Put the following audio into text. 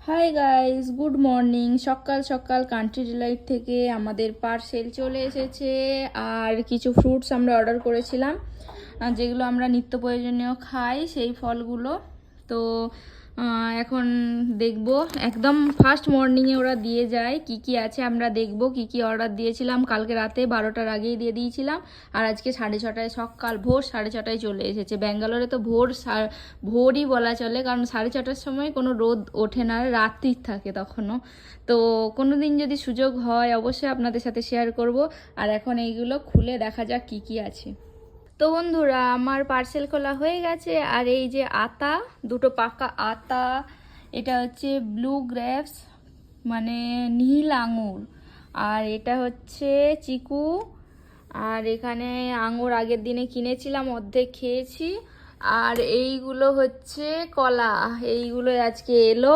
Hi guys, good morning. সকাল সকাল country Deloitte থেকে আমাদের পার্সেল চলে এসেছে। আর কিছু ফ্রুটস আমরা অর্ডার করেছিলাম, যেগুলো আমরা নিত্য প্রয়োজনীয় খাই, সেই ফলগুলো। তো এখন দেখব, একদম ফার্স্ট মর্নিংয়ে ওরা দিয়ে যায় কি কি আছে আমরা দেখব। কি কি অর্ডার দিয়েছিলাম কালকে রাতে 12টার আগেই দিয়ে দিয়েছিলাম, আর আজকে 6:30টায়, সকাল ভোর 6:30টায় চলে এসেছে। ব্যাঙ্গালোরে তো ভোরই বলা চলে, কারণ 6:30টার সময় কোনো রোদ ওঠে না, রাত্রির থাকে তখনও। তো কোনো দিন যদি সুযোগ হয় অবশ্যই আপনাদের সাথে শেয়ার করব। আর এখন এইগুলো খুলে দেখা যাক কি কি আছে। তো বন্ধুরা, আমার পার্সেল খোলা হয়ে গেছে। আর এই যে আতা, দুটো পাকা আতা, এটা হচ্ছে ব্লু গ্রেপস, মানে নীল আঙুর। আর এটা হচ্ছে চিকু। আর এখানে আঙুর আগের দিনে কিনেছিলাম, অর্ধেক খেয়েছি। আর এইগুলো হচ্ছে কলা, এইগুলো আজকে এলো